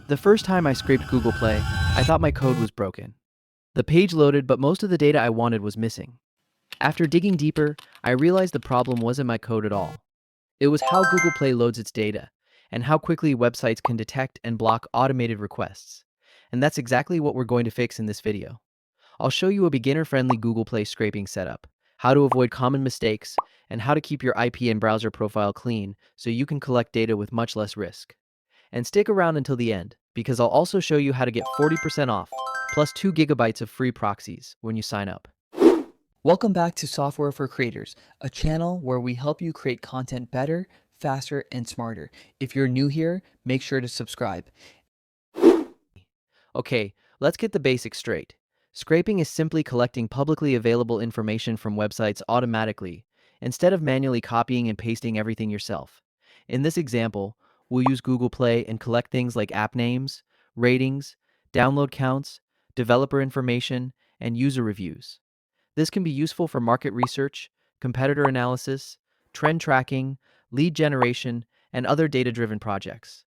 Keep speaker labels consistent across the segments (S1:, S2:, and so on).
S1: The first time I scraped Google Play, I thought my code was broken. The page loaded, but most of the data I wanted was missing. After digging deeper, I realized the problem wasn't my code at all. It was how Google Play loads its data, and how quickly websites can detect and block automated requests. And that's exactly what we're going to fix in this video. I'll show you a beginner-friendly Google Play scraping setup, how to avoid common mistakes, and how to keep your IP and browser profile clean so you can collect data with much less risk. And stick around until the end, because I'll also show you how to get 40% off, plus 2 gigabytes of free proxies when you sign up.
S2: Welcome back to Software for Creators, a channel where we help you create content better, faster, and smarter. If you're new here, make sure to subscribe.
S1: Okay, let's get the basics straight. Scraping is simply collecting publicly available information from websites automatically, instead of manually copying and pasting everything yourself. In this example, we'll use Google Play and collect things like app names, ratings, download counts, developer information, and user reviews. This can be useful for market research, competitor analysis, trend tracking, lead generation, and other data-driven projects.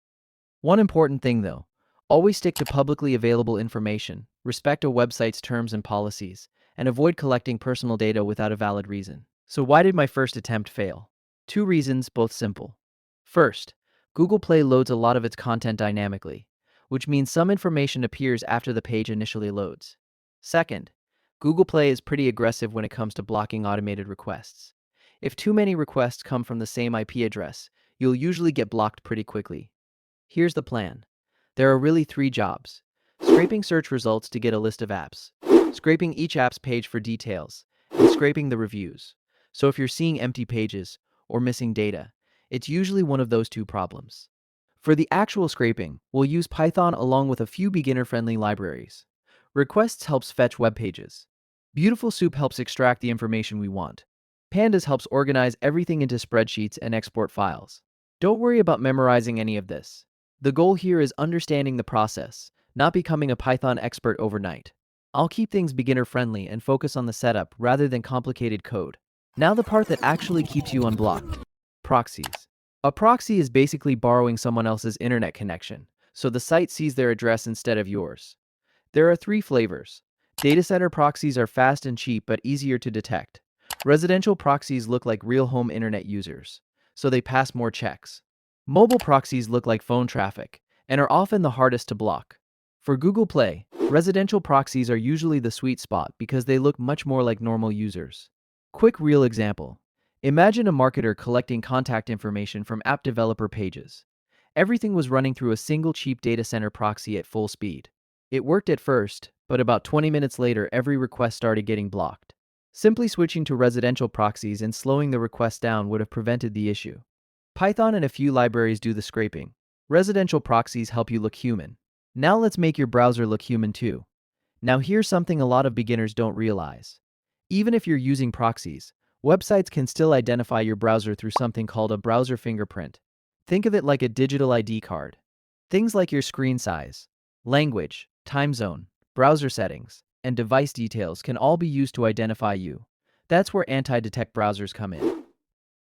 S1: One important thing though, always stick to publicly available information, respect a website's terms and policies, and avoid collecting personal data without a valid reason. So why did my first attempt fail? 2 reasons, both simple. First, Google Play loads a lot of its content dynamically, which means some information appears after the page initially loads. Second, Google Play is pretty aggressive when it comes to blocking automated requests. If too many requests come from the same IP address, you'll usually get blocked pretty quickly. Here's the plan. There are really 3 jobs. Scraping search results to get a list of apps, scraping each app's page for details, and scraping the reviews. So if you're seeing empty pages or missing data, it's usually one of those 2 problems. For the actual scraping, we'll use Python along with a few beginner-friendly libraries. Requests helps fetch web pages. Beautiful Soup helps extract the information we want. Pandas helps organize everything into spreadsheets and export files. Don't worry about memorizing any of this. The goal here is understanding the process, not becoming a Python expert overnight. I'll keep things beginner-friendly and focus on the setup rather than complicated code. Now the part that actually keeps you unblocked. Proxies. A proxy is basically borrowing someone else's internet connection, so the site sees their address instead of yours. There are 3 flavors. Data center proxies are fast and cheap but easier to detect. Residential proxies look like real home internet users, so they pass more checks. Mobile proxies look like phone traffic and are often the hardest to block. For Google Play, residential proxies are usually the sweet spot because they look much more like normal users. Quick real example. Imagine a marketer collecting contact information from app developer pages. Everything was running through a single cheap data center proxy at full speed. It worked at first, but about 20 minutes later every request started getting blocked. Simply switching to residential proxies and slowing the request down would have prevented the issue. Python and a few libraries do the scraping. Residential proxies help you look human. Now let's make your browser look human too. Now here's something a lot of beginners don't realize. Even if you're using proxies, websites can still identify your browser through something called a browser fingerprint. Think of it like a digital ID card. Things like your screen size, language, time zone, browser settings, and device details can all be used to identify you. That's where anti-detect browsers come in.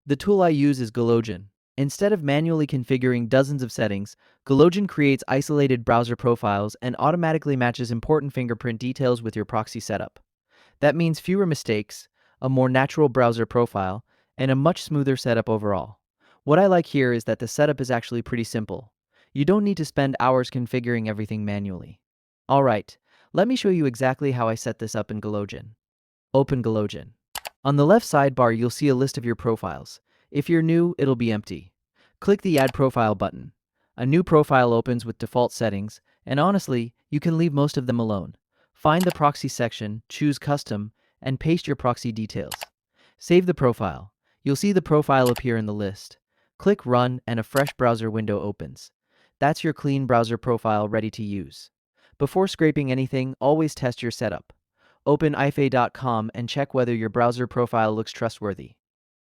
S1: The tool I use is GoLogin. Instead of manually configuring dozens of settings, GoLogin creates isolated browser profiles and automatically matches important fingerprint details with your proxy setup. That means fewer mistakes, a more natural browser profile, and a much smoother setup overall. What I like here is that the setup is actually pretty simple. You don't need to spend hours configuring everything manually. Alright, let me show you exactly how I set this up in GoLogin. Open GoLogin. On the left sidebar, you'll see a list of your profiles. If you're new, it'll be empty. Click the Add Profile button. A new profile opens with default settings, and honestly, you can leave most of them alone. Find the Proxy section, choose Custom, and paste your proxy details. Save the profile. You'll see the profile appear in the list. Click Run and a fresh browser window opens. That's your clean browser profile ready to use. Before scraping anything, always test your setup. Open ifa.com and check whether your browser profile looks trustworthy.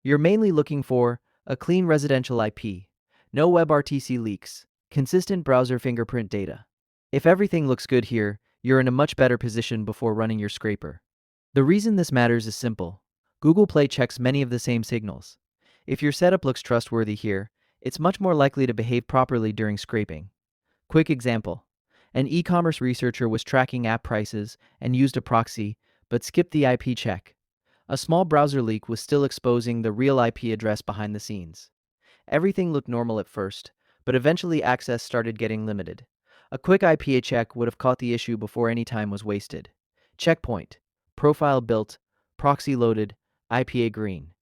S1: You're mainly looking for a clean residential IP, no WebRTC leaks, consistent browser fingerprint data. If everything looks good here, you're in a much better position before running your scraper. The reason this matters is simple. Google Play checks many of the same signals. If your setup looks trustworthy here, it's much more likely to behave properly during scraping. Quick example. An e-commerce researcher was tracking app prices and used a proxy, but skipped the IP check. A small browser leak was still exposing the real IP address behind the scenes. Everything looked normal at first, but eventually access started getting limited. A quick IPA check would have caught the issue before any time was wasted. Checkpoint. Profile built. Proxy loaded. IPA green.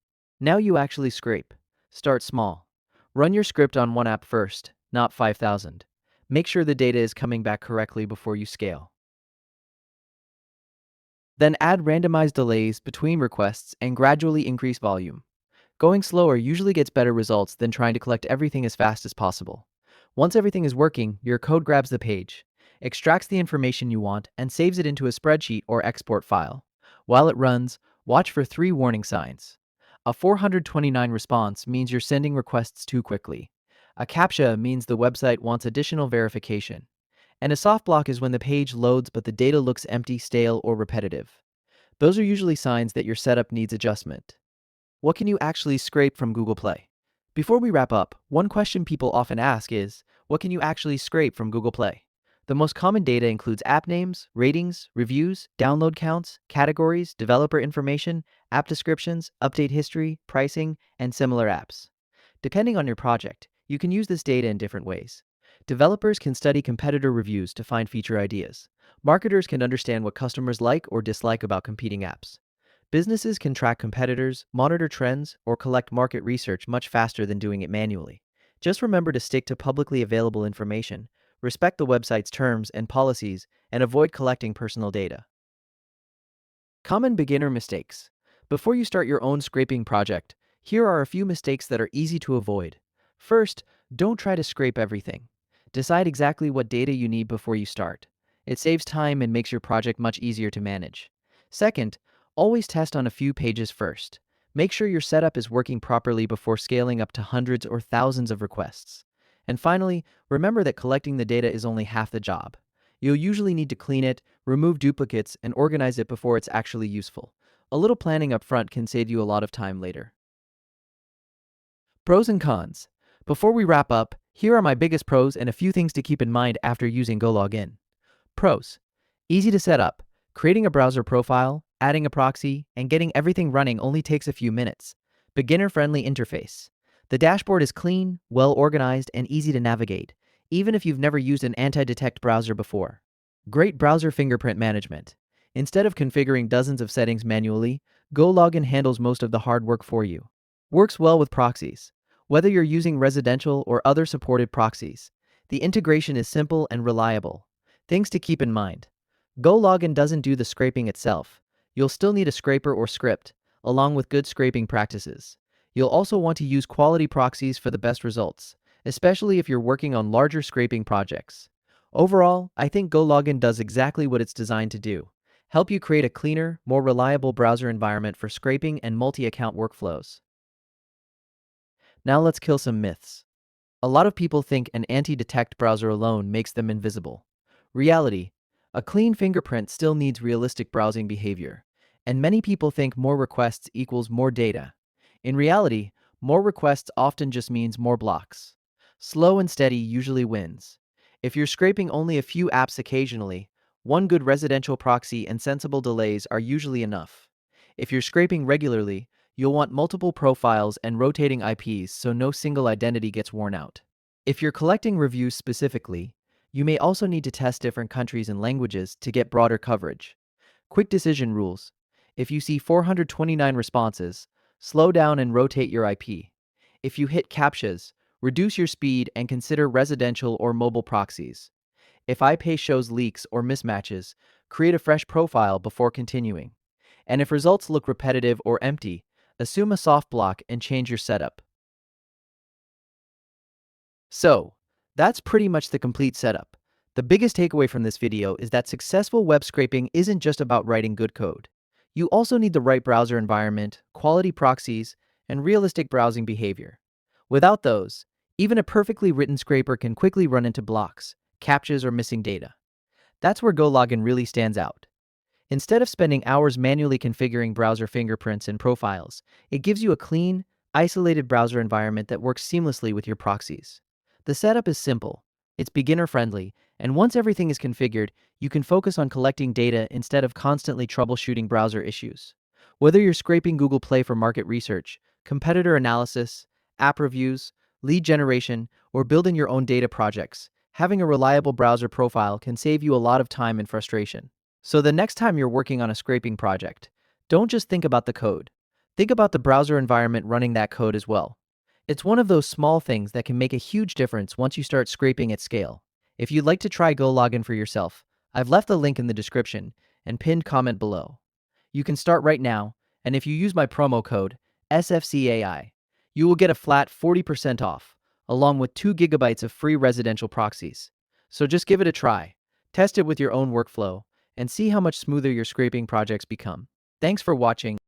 S1: Now you actually scrape. Start small. Run your script on one app first, not 5,000. Make sure the data is coming back correctly before you scale. Then add randomized delays between requests and gradually increase volume. Going slower usually gets better results than trying to collect everything as fast as possible. Once everything is working, your code grabs the page, extracts the information you want, and saves it into a spreadsheet or export file. While it runs, watch for 3 warning signs. A 429 response means you're sending requests too quickly. A CAPTCHA means the website wants additional verification. And a soft block is when the page loads but the data looks empty, stale, or repetitive. Those are usually signs that your setup needs adjustment. What can you actually scrape from Google Play? Before we wrap up, one question people often ask is, what can you actually scrape from Google Play? The most common data includes app names, ratings, reviews, download counts, categories, developer information, app descriptions, update history, pricing, and similar apps. Depending on your project, you can use this data in different ways. Developers can study competitor reviews to find feature ideas. Marketers can understand what customers like or dislike about competing apps. Businesses can track competitors, monitor trends, or collect market research much faster than doing it manually. Just remember to stick to publicly available information, respect the website's terms and policies, and avoid collecting personal data. Common beginner mistakes. Before you start your own scraping project, here are a few mistakes that are easy to avoid. First, don't try to scrape everything. Decide exactly what data you need before you start. It saves time and makes your project much easier to manage. Second, always test on a few pages first. Make sure your setup is working properly before scaling up to hundreds or thousands of requests. And finally, remember that collecting the data is only half the job. You'll usually need to clean it, remove duplicates, and organize it before it's actually useful. A little planning up front can save you a lot of time later. Pros and cons. Before we wrap up, here are my biggest pros and a few things to keep in mind after using GoLogin. Pros. Easy to set up. Creating a browser profile, adding a proxy, and getting everything running only takes a few minutes. Beginner-friendly interface. The dashboard is clean, well-organized, and easy to navigate, even if you've never used an anti-detect browser before. Great browser fingerprint management. Instead of configuring dozens of settings manually, GoLogin handles most of the hard work for you. Works well with proxies. Whether you're using residential or other supported proxies, the integration is simple and reliable. Things to keep in mind. GoLogin doesn't do the scraping itself. You'll still need a scraper or script, along with good scraping practices. You'll also want to use quality proxies for the best results, especially if you're working on larger scraping projects. Overall, I think GoLogin does exactly what it's designed to do. Help you create a cleaner, more reliable browser environment for scraping and multi-account workflows. Now let's kill some myths. A lot of people think an anti-detect browser alone makes them invisible. Reality: a clean fingerprint still needs realistic browsing behavior, and many people think more requests equals more data. In reality, more requests often just means more blocks. Slow and steady usually wins. If you're scraping only a few apps occasionally, one good residential proxy and sensible delays are usually enough. If you're scraping regularly, you'll want multiple profiles and rotating IPs so no single identity gets worn out. If you're collecting reviews specifically, you may also need to test different countries and languages to get broader coverage. Quick decision rules. If you see 429 responses, slow down and rotate your IP. If you hit CAPTCHAs, reduce your speed and consider residential or mobile proxies. If IP shows leaks or mismatches, create a fresh profile before continuing. And if results look repetitive or empty, assume a soft block and change your setup. So, that's pretty much the complete setup. The biggest takeaway from this video is that successful web scraping isn't just about writing good code. You also need the right browser environment, quality proxies, and realistic browsing behavior. Without those, even a perfectly written scraper can quickly run into blocks, captchas, or missing data. That's where GoLogin really stands out. Instead of spending hours manually configuring browser fingerprints and profiles, it gives you a clean, isolated browser environment that works seamlessly with your proxies. The setup is simple. It's beginner friendly, and once everything is configured, you can focus on collecting data instead of constantly troubleshooting browser issues. Whether you're scraping Google Play for market research, competitor analysis, app reviews, lead generation, or building your own data projects, having a reliable browser profile can save you a lot of time and frustration. So the next time you're working on a scraping project, don't just think about the code. Think about the browser environment running that code as well. It's one of those small things that can make a huge difference once you start scraping at scale. If you'd like to try GoLogin for yourself, I've left the link in the description and pinned comment below. You can start right now, and if you use my promo code SFCAI, you will get a flat 40% off, along with 2 gigabytes of free residential proxies. So just give it a try, test it with your own workflow, and see how much smoother your scraping projects become. Thanks for watching.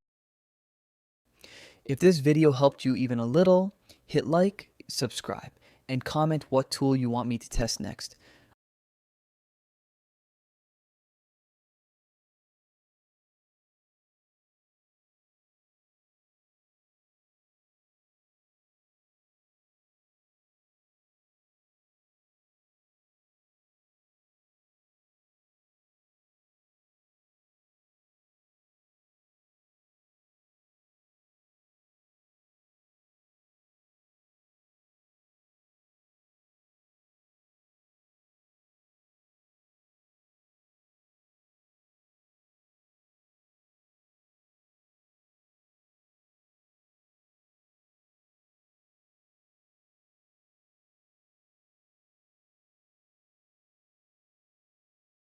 S2: If this video helped you even a little, hit like, subscribe, and comment what tool you want me to test next.